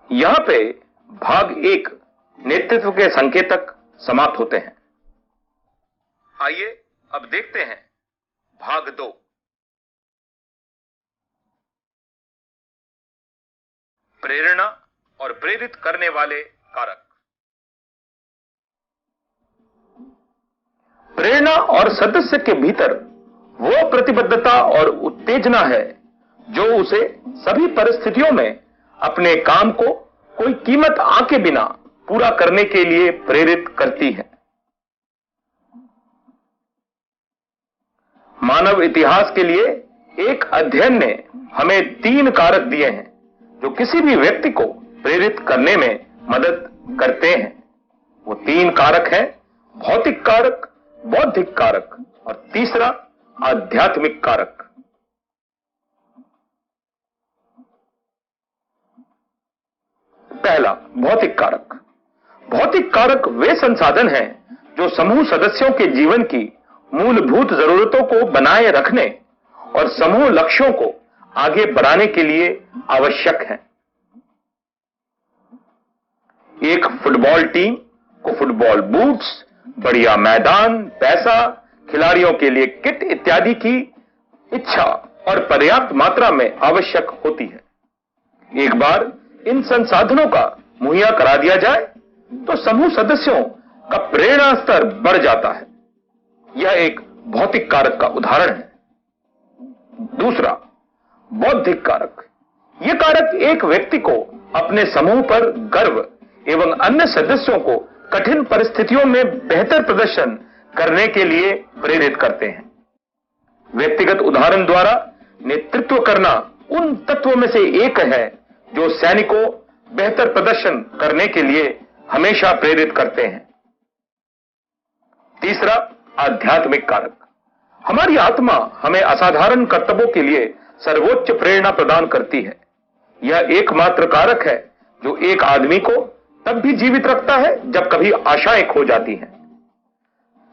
यहां पे भाग 1 नेतृत्व के संकेतक समाप्त होते हैं। आइए अब देखते हैं भाग 2। प्रेरणा और प्रेरित करने वाले कारक। प्रेरणा और सदस्य के भीतर वो प्रतिबद्धता और उत्तेजना है जो उसे सभी परिस्थितियों में अपने काम को कोई कीमत आंके बिना पूरा करने के लिए प्रेरित करती है। मानव इतिहास के लिए एक अध्ययन ने हमें 3 कारक दिए हैं जो किसी भी व्यक्ति को प्रेरित करने में मदद करते हैं। वो 3 कारक हैं: भौतिक कारक, बौद्धिक कारक और तीसरा आध्यात्मिक कारक। पहला, भौतिक कारक। भौतिक कारक वे संसाधन हैं जो समूह सदस्यों के जीवन की मूलभूत जरूरतों को बनाए रखने और समूह लक्ष्यों को आगे बढ़ाने के लिए आवश्यक हैं। एक फुटबॉल टीम को फुटबॉल बूट्स, बढ़िया मैदान, पैसा, खिलाड़ियों के लिए किट इत्यादि की इच्छा और पर्याप्त मात्रा में आवश्यक होती है। एक बार इन संसाधनों का मुहैया करा दिया जाए तो समूह सदस्यों का प्रेरणा स्तर बढ़ जाता है। यह एक भौतिक कारक का उदाहरण है। दूसरा, बौद्धिक कारक। यह कारक एक व्यक्ति को अपने समूह पर गर्व एवं अन्य सदस्यों को कठिन परिस्थितियों में बेहतर प्रदर्शन करने के लिए प्रेरित करते हैं। व्यक्तिगत उदाहरण द्वारा नेतृत्व करना उन तत्वों में से एक है जो सैनिकों बेहतर प्रदर्शन करने के लिए हमेशा प्रेरित करते हैं। तीसरा, आध्यात्मिक कारक। हमारी आत्मा हमें असाधारण कर्तव्यों के लिए सर्वोच्च प्रेरणा प्रदान करती है। यह एकमात्र कारक है जो एक आदमी को तब भी जीवित रखता है जब कभी आशाएं खो जाती हैं।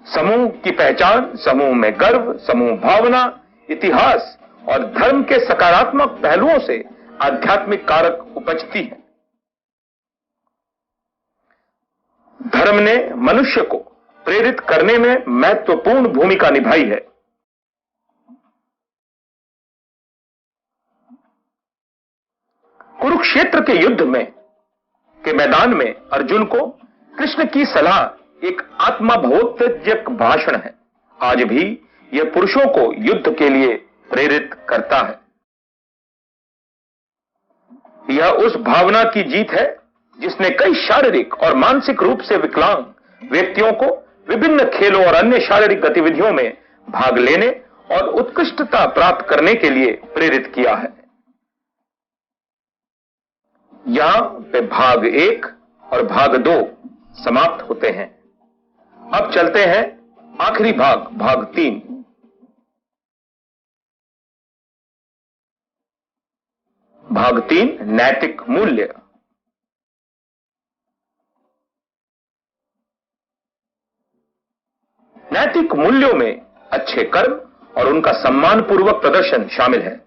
समूह की पहचान, समूह में गर्व, समूह भावना, इतिहास और धर्म के सकारात्मक पहलुओं से आध्यात्मिक कारक उपजती है। धर्म ने मनुष्य को प्रेरित करने में महत्वपूर्ण भूमिका निभाई है। कुरुक्षेत्र के युद्ध में के मैदान में अर्जुन को कृष्ण की सलाह एक आत्मबोधक भाषण है। आज भी यह पुरुषों को युद्ध के लिए प्रेरित करता है। यह उस भावना की जीत है जिसने कई शारीरिक और मानसिक रूप से विकलांग व्यक्तियों को विभिन्न खेलों और अन्य शारीरिक गतिविधियों में भाग लेने और उत्कृष्टता प्राप्त करने के लिए प्रेरित किया है। यहां पे भाग 1 और भाग 2 समाप्त होते हैं। अब चलते हैं आखिरी भाग, भाग 3। भाग 3, नैतिक मूल्य। नैतिक मूल्यों में अच्छे कर्म और उनका सम्मानपूर्वक प्रदर्शन शामिल है।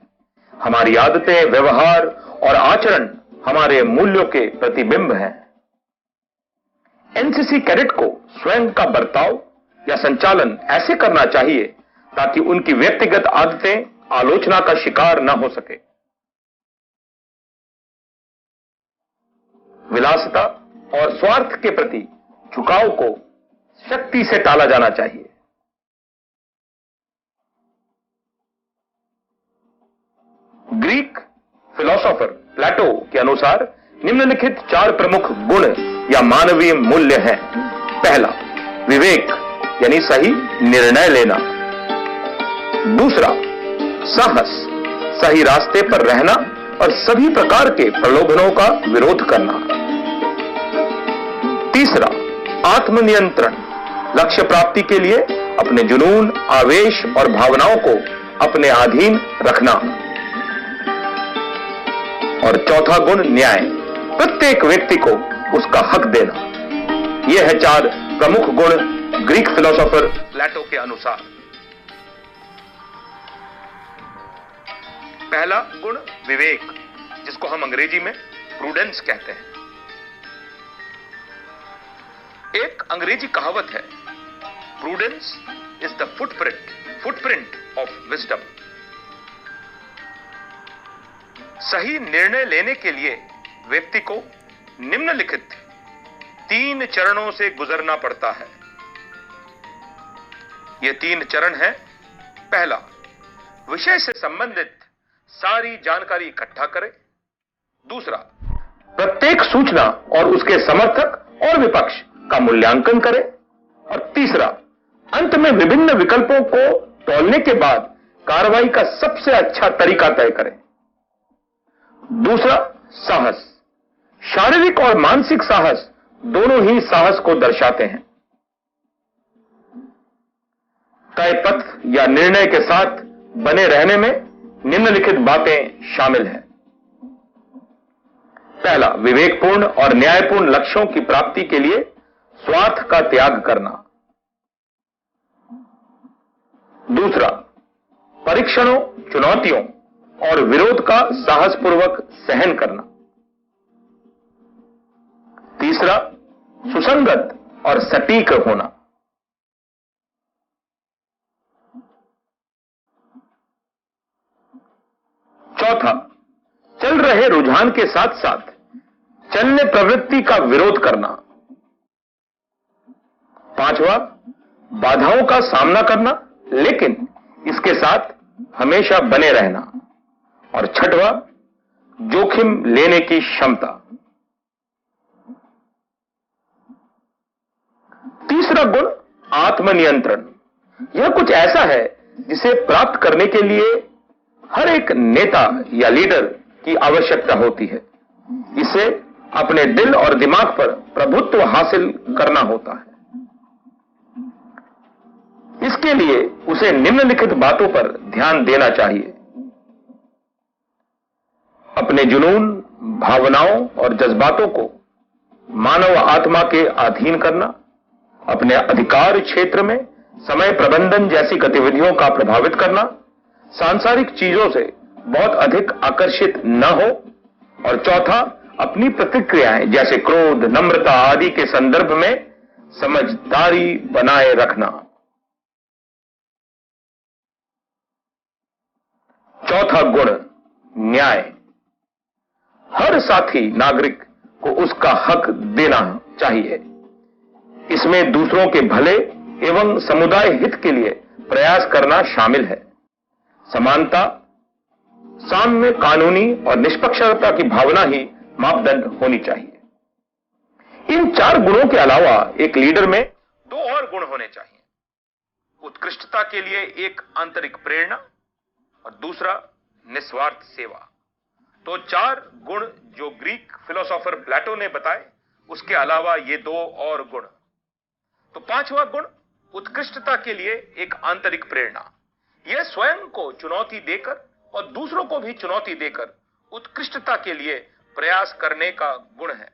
हमारी आदतें, व्यवहार और आचरण हमारे मूल्यों के प्रतिबिंब हैं। एनसीसी कैडेट को स्वयं का बर्ताव या संचालन ऐसे करना चाहिए ताकि उनकी व्यक्तिगत आदतें आलोचना का शिकार न हो सके। विलासिता और स्वार्थ के प्रति झुकाव को शक्ति से टाला जाना चाहिए। ग्रीक फिलोसोफर प्लेटो के अनुसार निम्नलिखित 4 प्रमुख गुण या मानवीय मूल्य हैं। पहला, विवेक यानी सही निर्णय लेना। दूसरा, साहस, सही रास्ते पर रहना और सभी प्रकार के प्रलोभनों का विरोध करना। तीसरा, आत्मनियंत्रण, लक्ष्य प्राप्ति के लिए अपने जुनून, आवेश और भावनाओं को अपने अधीन रखना। और चौथा गुण, न्याय, प्रत्येक व्यक्ति को उसका हक देना। यह है 4 प्रमुख गुण ग्रीक फिलोसोफर प्लेटो के अनुसार। पहला गुण, विवेक, जिसको हम अंग्रेजी में प्रूडेंस कहते हैं। एक अंग्रेजी कहावत है, prudence is the footprint of wisdom. सही निर्णय लेने के लिए व्यक्ति को निम्नलिखित 3 चरणों से गुजरना पड़ता है। ये 3 चरण हैं। पहला, विषय से संबंधित सारी जानकारी इकट्ठा करें। दूसरा, प्रत्येक सूचना और उसके समर्थक और विपक्ष का मूल्यांकन करें। और तीसरा, अंत में विभिन्न विकल्पों को तौलने के बाद कार्रवाई का सबसे अच्छा तरीका तय करें। दूसरा, साहस। शारीरिक और मानसिक साहस दोनों ही साहस को दर्शाते हैं। तय पथ या निर्णय के साथ बने रहने में निम्नलिखित बातें शामिल हैं। पहला, विवेकपूर्ण और न्यायपूर्ण लक्ष्यों की प्राप्ति के लिए स्वार्थ का त्याग करना। दूसरा, परीक्षणों, चुनौतियों और विरोध का साहसपूर्वक सहन करना। तीसरा, सुसंगत और सटीक होना। चौथा, चल रहे रुझान के साथ साथ चलने प्रवृत्ति का विरोध करना। पांचवा, बाधाओं का सामना करना लेकिन इसके साथ हमेशा बने रहना। और छठवां, जोखिम लेने की क्षमता। तीसरा गुण, आत्मनियंत्रण। यह कुछ ऐसा है जिसे प्राप्त करने के लिए हर एक नेता या लीडर की आवश्यकता होती है। इसे अपने दिल और दिमाग पर प्रभुत्व हासिल करना होता है। इसके लिए उसे निम्नलिखित बातों पर ध्यान देना चाहिए। अपने जुनून, भावनाओं और जज्बातों को मानव आत्मा के अधीन करना, अपने अधिकार क्षेत्र में समय प्रबंधन जैसी गतिविधियों का प्रभावित करना, सांसारिक चीजों से बहुत अधिक आकर्षित न हो। और चौथा, अपनी प्रतिक्रियाएं जैसे क्रोध, नम्रता आदि के संदर्भ में समझदारी बनाए रखना। चौथा गुण, न्याय। हर साथी नागरिक को उसका हक देना चाहिए। इसमें दूसरों के भले एवं समुदाय हित के लिए प्रयास करना शामिल है। समानता, साम्य, कानूनी और निष्पक्षता की भावना ही मापदंड होनी चाहिए। इन 4 गुणों के अलावा एक लीडर में 2 और गुण होने चाहिए। उत्कृष्टता के लिए एक आंतरिक प्रेरणा और दूसरा निस्वार्थ सेवा। तो 4 गुण जो ग्रीक फिलोसोफर प्लेटो ने बताए, उसके अलावा ये 2 और गुण। तो 5वां गुण, उत्कृष्टता के लिए एक आंतरिक प्रेरणा। यह स्वयं को चुनौती देकर और दूसरों को भी चुनौती देकर उत्कृष्टता के लिए प्रयास करने का गुण है।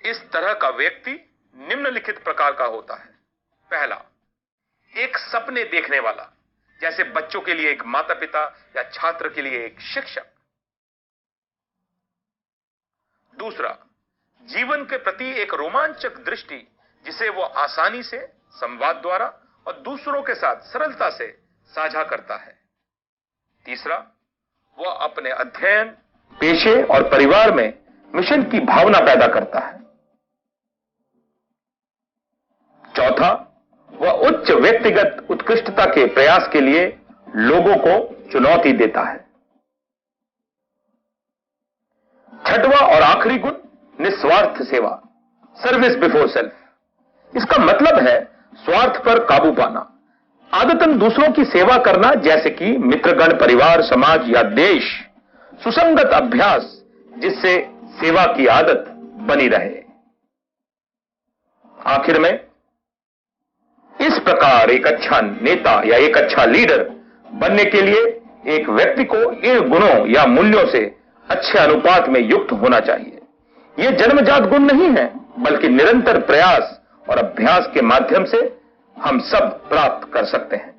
इस तरह का व्यक्ति निम्नलिखित प्रकार का होता है। पहला, एक सपने देखने वाला, जैसे बच्चों के लिए एक माता पिता या छात्र के लिए एक शिक्षक। दूसरा, जीवन के प्रति एक रोमांचक दृष्टि, जिसे वो आसानी से संवाद द्वारा और दूसरों के साथ सरलता से साझा करता है। तीसरा, वह अपने अध्ययन, पेशे और परिवार में मिशन की भावना पैदा करता है। चौथा, वह उच्च व्यक्तिगत उत्कृष्टता के प्रयास के लिए लोगों को चुनौती देता है। छठवां और आखिरी गुण, निस्वार्थ सेवा, सर्विस बिफोर सेल्फ। इसका मतलब है स्वार्थ पर काबू पाना, आदतन दूसरों की सेवा करना, जैसे कि मित्रगण, परिवार, समाज या देश। सुसंगत अभ्यास जिससे सेवा की आदत बनी रहे। आखिर में, इस प्रकार एक अच्छा नेता या एक अच्छा लीडर बनने के लिए एक व्यक्ति को इन गुणों या मूल्यों से अच्छे अनुपात में युक्त होना चाहिए। ये जन्मजात गुण नहीं है, बल्कि निरंतर प्रयास और अभ्यास के माध्यम से हम सब प्राप्त कर सकते हैं।